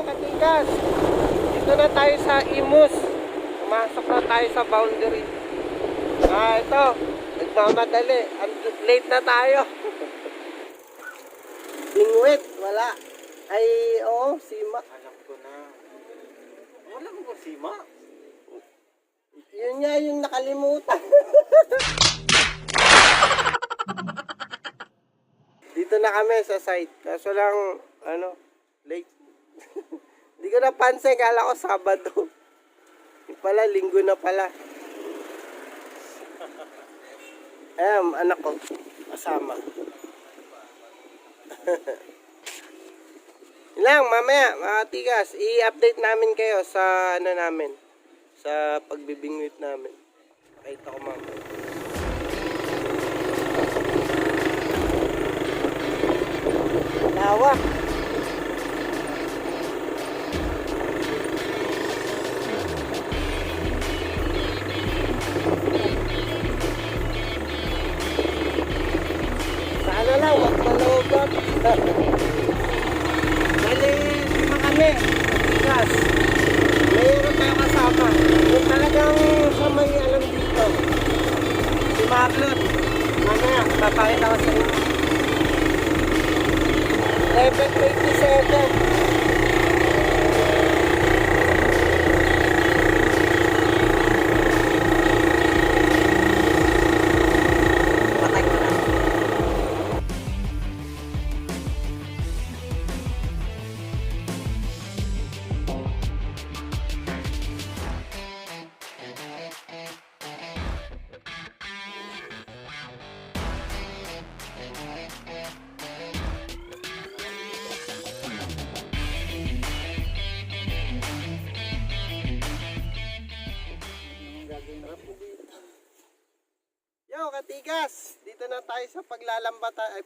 katigas. Dito na tayo sa Imus. Pumasok na tayo sa boundary. Ito. Nagmamadali. Late na tayo. Bingwit. Wala. Ay, oo, sima. Alam ko na. Wala mo ba sima? Yun nga yung nakalimutan. Dito na kami sa site. Kaso lang, late. Hindi ko napansin. Kala ko Sabado. Yung pala, Linggo na pala. Ayan, anak ko. Kasama. Yun lang, mamaya, mga tigas. I-update namin kayo sa namin. Sa pagbibingwit namin. Pakita ko mamaya. Lawak. Sana lang, wag maloobat. Bali, lima kami. Tigas. Mayroon tayo kasama. Yung talagang sa may alam dito. Si Maglon. Mamaya, papakita ko sa inyo. Level 27. Patay ko na. Yo, katigas! Dito na tayo sa paglalambatan.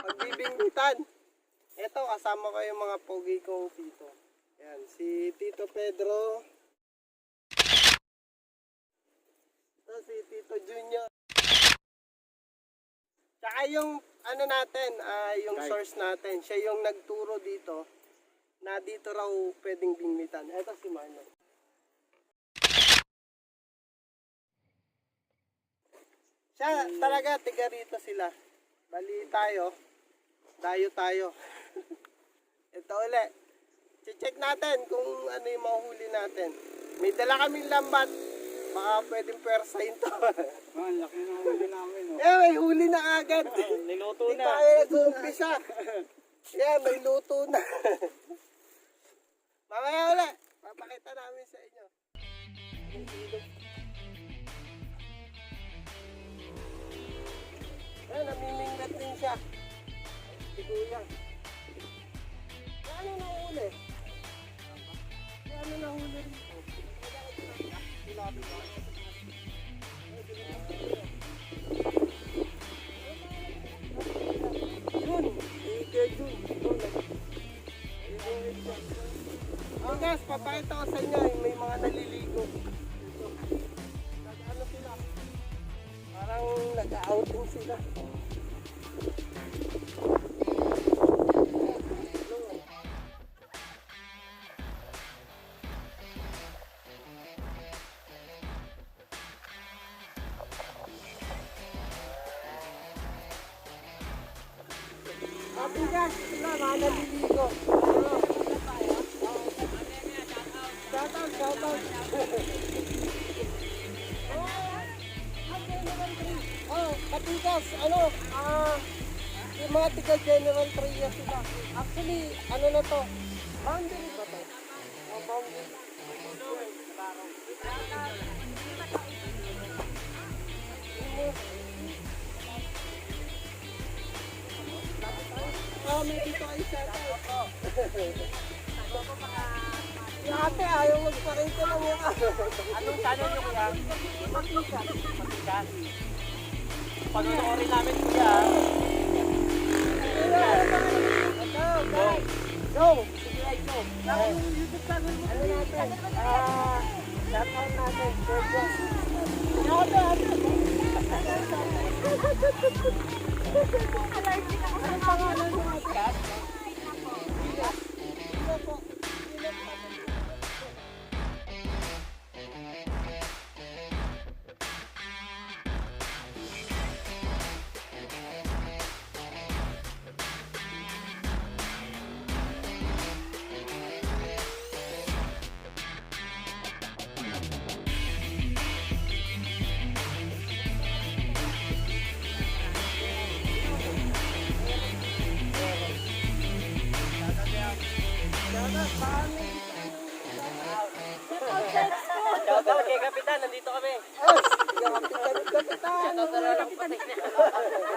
Pagbibingwitan. Ito, kasama ko yung mga pogi kong tito. Yan, si Tito Pedro. Ito, si Tito Junior. Tsaka yung, natin, yung source natin. Siya yung nagturo dito, na dito raw pwedeng bingwitan. Ito si Marlon. Siya talaga, tiga rito sila. Bali tayo. Dayo tayo. Ito ulit. Check natin kung ano yung mahuhuli natin. May dala kaming lambat. Baka pwedeng persahin to. Ang laki ng huli namin. May huli na agad. Niluto Hindi na. tayo nag-uumpisa. May luto na. Mamaya ulit. Papakita namin sa inyo. Namiminggat din siya. Siguya. Ano nahuli? Ano nahuli rito? Yun. Ike Jun. Oh guys, papakita ko sa inyo. May mga naliligo. Ano sila? Parang nag-outing sila. Matigas sila, mga naliligo. Shout out. Katigas, yung mga tiga General Trias sila. Actually, na to? Boundary ba to? Boundary. May dito kayo shout out. Yung ate, ayaw magparito lang yung Anong channel nyo kuya? Matigas. Matigas. Panonorin namin kuya. Go! Yung YouTube channel mo. Ano natin? Shout out natin. Ano pangalan mo? Sino po? Sino po? Shoutout kay Kapitan, nandito kami. Shoutout na lang ang patay na.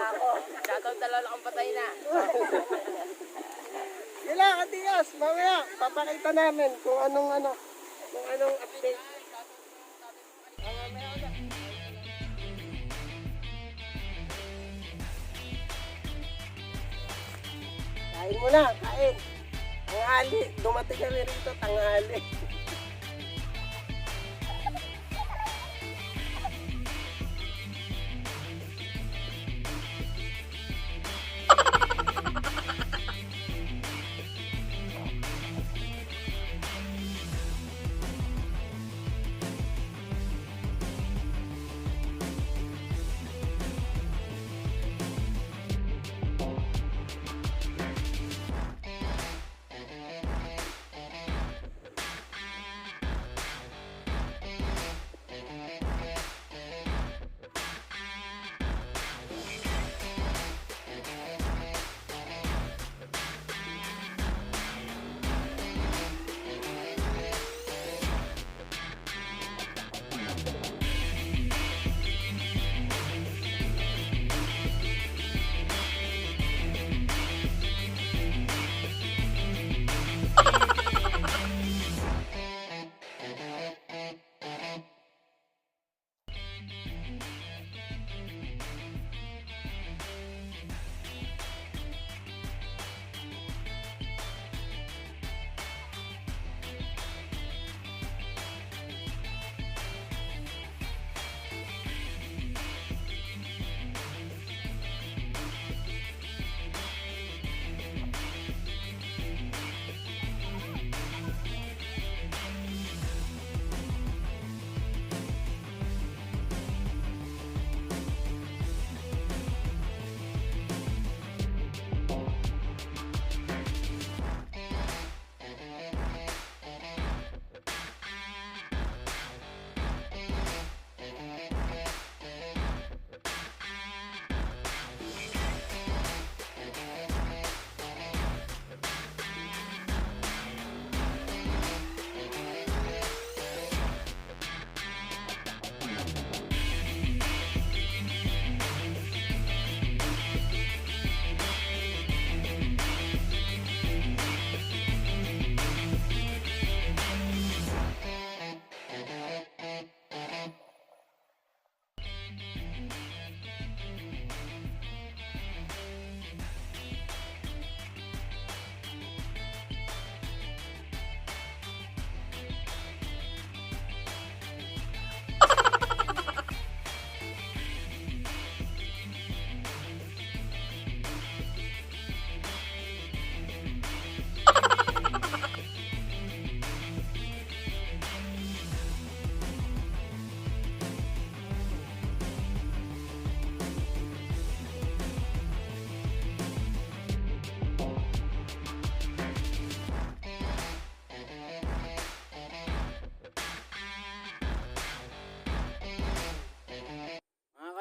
Ako. Shoutout na lang ang patay na. Sila, Katigas, mamaya, papakita namin kung anong update. Kain mo na, kain. Tanghali, dumating kami rito, tanghali.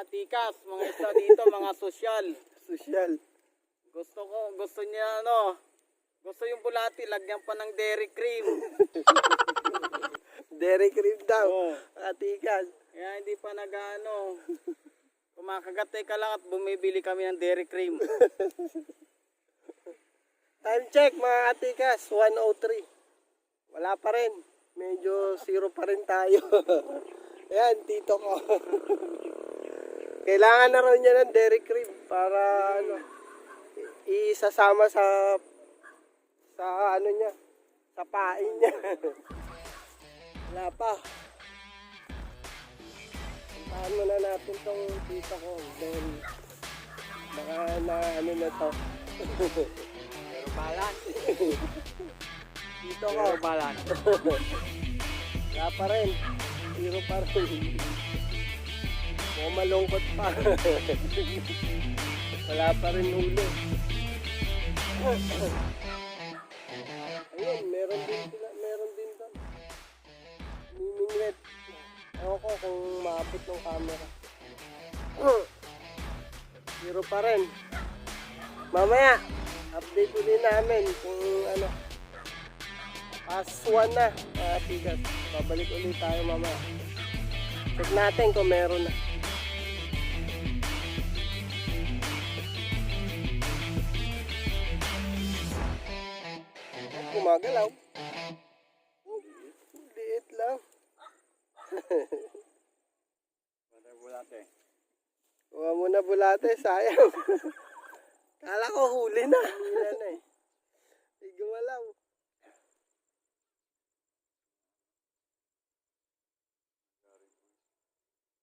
Katikas, mga isda dito, mga sosyal. Sosyal. Gusto niya gusto yung bulati, lagyan pa ng dairy cream. Dairy cream daw. Oo. Katigas. Kaya hindi pa kumakagatay ka lang at bumibili kami ng dairy cream. Time check mga Katikas, 1:03. Wala pa rin. Medyo zero pa rin tayo. Ayan, tito ko. Kailangan na raw niya ng dairy cream para isasama sa niya, sa pain niya. Wala pa. Puntahan muna natin tong tito ko. Then, baka na to. Pero balan. Dito ko. Pero balan. Wala pa rin. Zero pa rin. Mukhang malungkot pa. Wala pa rin huli. Ayun, meron din sila, meron din doon. Mimingwit. Ewan ko kung maabot ng camera. Zero pa rin. Mamaya, update ulit namin kung ano. Past 1 na, mga tigas. Babalik ulit tayo mamaya. Check natin kung meron na. Gumagalaw. Liit lang. Wala bulate. Huwag mo na bulate, sayang. Kala ko huli na. Huli na eh. Hindi gumalaw.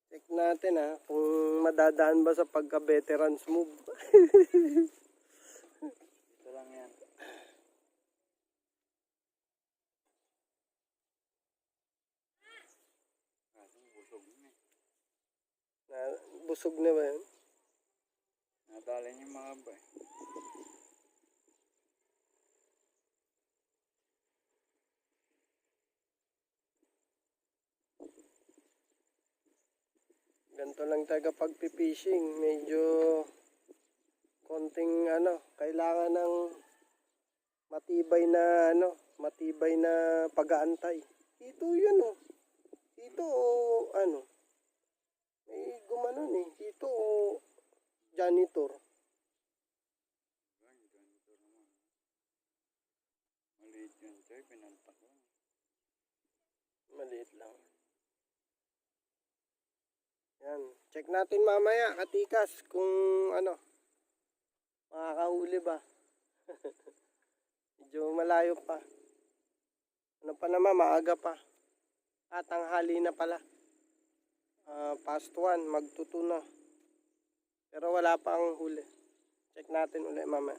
Check natin ha, kung madadaan ba sa pagka-veterans move. Ito lang yan. Busog na eh. Busog na ba yun? Nadala niyo mga ba eh. Ganito lang taga pagpipishing. Medyo konting ano, kailangan ng matibay na pag-aantay. Ito yun oh. Ito o ano. May gumanon eh. Ito o janitor. Ganito naman. Maliit yun, Choy. Pinantak lang. Maliit lang. Yan. Check natin mamaya, katikas, kung ano, makakahuli ba. Medyo malayo pa. Ano pa naman, maaga pa. At tanghali na pala. Past 1, magtuto na. Pero wala pa ang huli. Check natin ulit mamaya.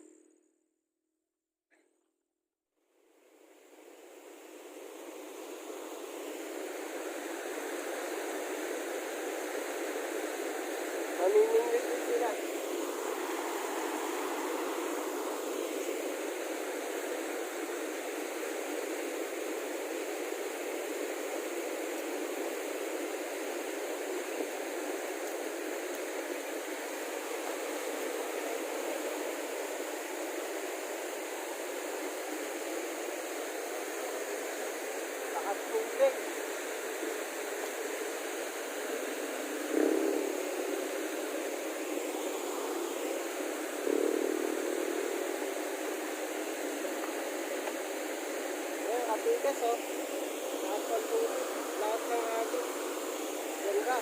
Mamimingwit din sila. Lakas tubig. Katikas oh. Lahat ng tubig. Lahat ng agos. Ganda.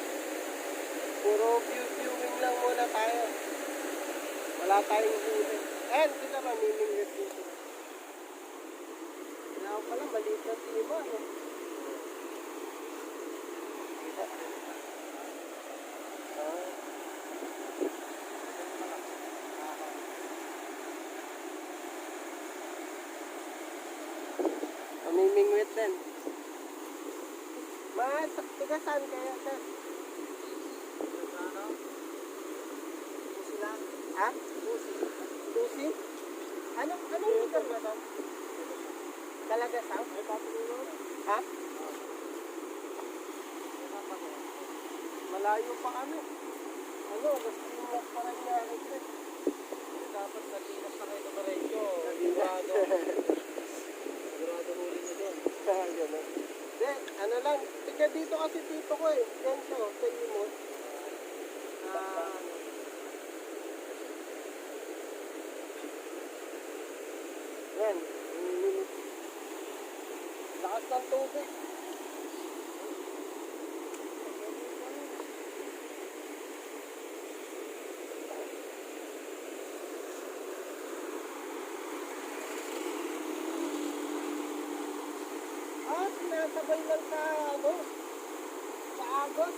Puro viewing lang muna tayo. Wala tayong huli. Ayan, sila mamimingwit dito. Kaya ko pala, maliit na tima. No? Mamimingwit din. Mas, tigasan kaya sir. Lucy lang. Ha? Lucy. Lucy? Anong lugar ba ito? Talaga South? Ha? Malayo pa kami. Ano, mas tingnan pa rin niya. Dapat sa linas na kayo numerensyo. Sigurado huli niyo doon. Ganun. Hindi, ano lang. Tiga dito kasi tito ko eh. Yan siya, sa imot. Yan. Lakas ng tubig. Sinasabay lang sa ano, sa agos.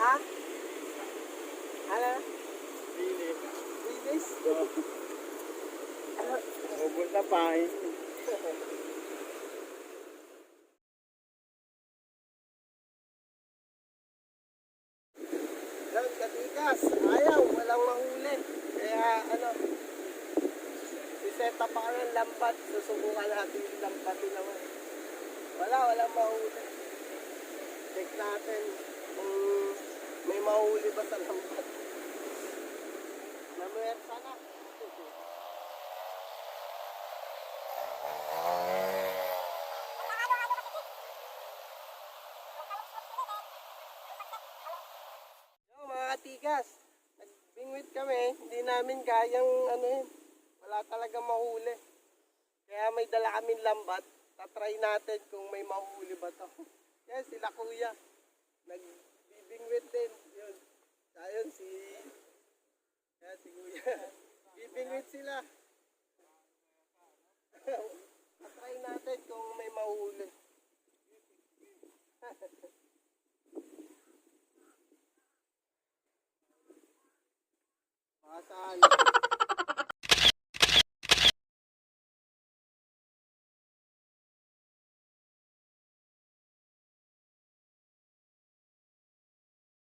Ha? Ano? Bilis. Bilis? Ubus na pain. Yan, katikas. Ayaw, walang mahuli. Kaya ano, siseta pa ka ng lambat. Susubukan natin yung lambatin naman. Walang mahuli. Check natin kung may mahuli ba sa lambat. Namuwersa na. Yo, mga katigas, nagbingwit kami, hindi namin kayang ano yun, wala talaga mahuli. Kaya may dala kaming lambat, tatry natin kung may mahuli ba to. Yan, sila kuya, nagbibingwit din, yun. Ayun, si kuya, bibingwit sila.